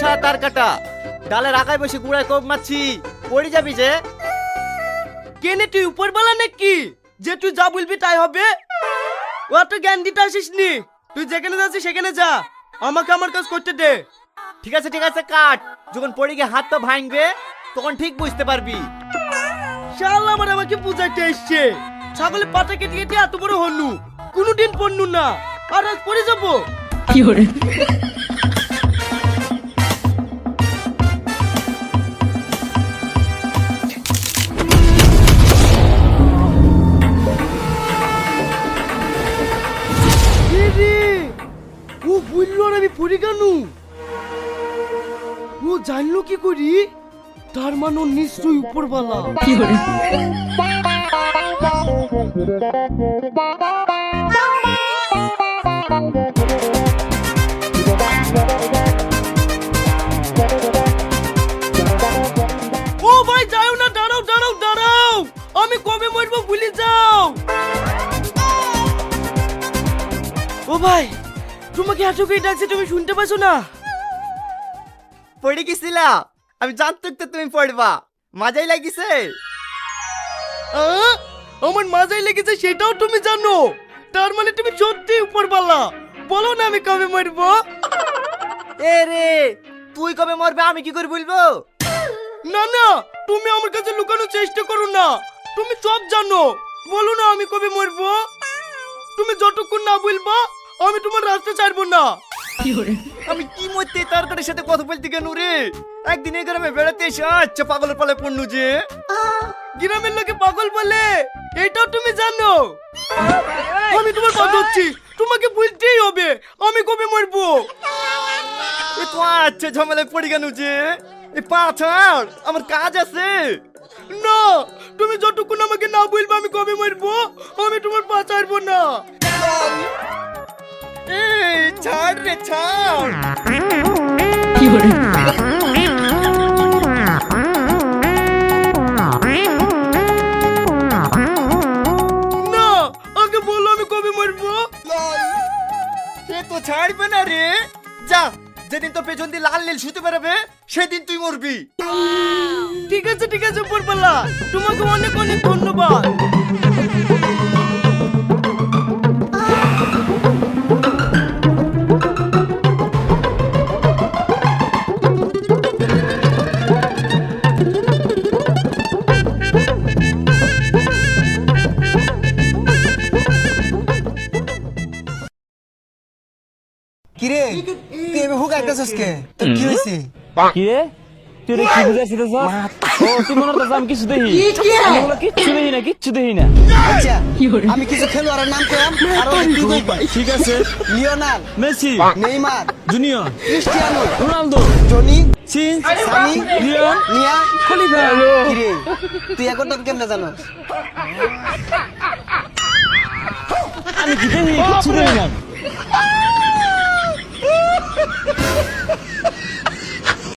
না তার কাটা, ডালের আগায় বসে গুড়ায় কোপ মারছি, পড়ে যাবি যে। কেনে তুই উপরওয়ালা নাকি যে তুই যা বলবি তাই হবে? অত জ্ঞান দিতে আসিস নি, তুই যেখানে যাচ্ছিস সেখানে যা, আমাকে আমার কাজ করতে দে। ঠিক আছে কাট, যখন পড়ে গিয়ে হাত পা ভাঙবে তখন ঠিক বুঝতে পারবি। শালা আমার আমাকে বুঝাইতে এসছে, ছাগলের পাটা কেটে কেটে এত বড় হনু, কোনোদিন পড়নু না, আর আজ পড়ে যাবো। কি করে ও বললো আর আমি পড়ে কেন? ও জানলো কি করি? তার মানে ও নিশ্চয়ই উপরওয়ালা। কি করে ও ভাই যাও না, দাঁড়াও দাঁড়াও দাঁড়াও, আমি কবে মরবো ভুলে যাও। ও ভাই তোমাকে এত করে ডাকছে, তুমি শুনতে পাচ্ছ না? পড়ে গেছিলা, আমি জানতাম তো তুমি পড়বা, মজাই লাগিছে। আমার মাজায় লেগেছে সেটাও তুমি জানো, তার মানে তুমি সত্যি উপরওয়ালা। বলো না আমি কবে মরবো? এ রে, তুই কবে মরবে আমি কি করে বলবো? না না, তুমি আমার কাছে লুকানোর চেষ্টা করো না, তুমি সব জানো। বলো না আমি কবে মরবো? তুমি যতক্ষণ না বলবা আমি তোমার রাস্তা ছাড়বো না। আমি কি মরতে তরকারির সাথে কথা বলতে কেন রে? একদিন এই গ্রামে বেড়াতে এসে আচ্ছা পাগলের পালে পড়নু যে। গ্রামের লোকে পাগল বলে এটাও তুমি জানো? আমি তোমার কথা হচ্ছি, তোমাকে বলতেই হবে আমি কবে মরবো। এ তো আচ্ছা ঝামেলায় পড়ে গেল যে। এ পাথার আমার কাজ আছে। না, তুমি যতক্ষণ আমাকে না বলবে আমি কবে মরবো আমি তোমার পা ছাড়বো না। এই ছাড় রে ছাড়। কি করে না, আগে বলো আমি কবে মরবো। এ তো ছাড়বে না রে। যা, যেদিন তোর পেছন দিয়ে লাল নীল শুতে বেরোবে সেদিন তুই মরবি। ঠিক আছে উপরওয়ালা, তোমাকে অনেক অনেক ধন্যবাদ। কিরে তুই এবে হুক আইতাছস কে? তোর কি হইছে? কি রে তুই রে কি বুঝাইছিস? ও তুই মনে করছিস আমি কিছু দেখি? আমি বলে কিচ্ছু দেখি না। আচ্ছা আমি কিছু খেলোয়াড়ের নাম কইলাম আর ওই তুই কইবি। ঠিক আছে। Lionel Messi, Neymar Junior, Cristiano Ronaldo, Johnny Sins, Sunny Leone, Mia Khalifa. কিরে তুই একদম কেমনে জানোস? আমি কি দেখি? কিচ্ছু দেখি না।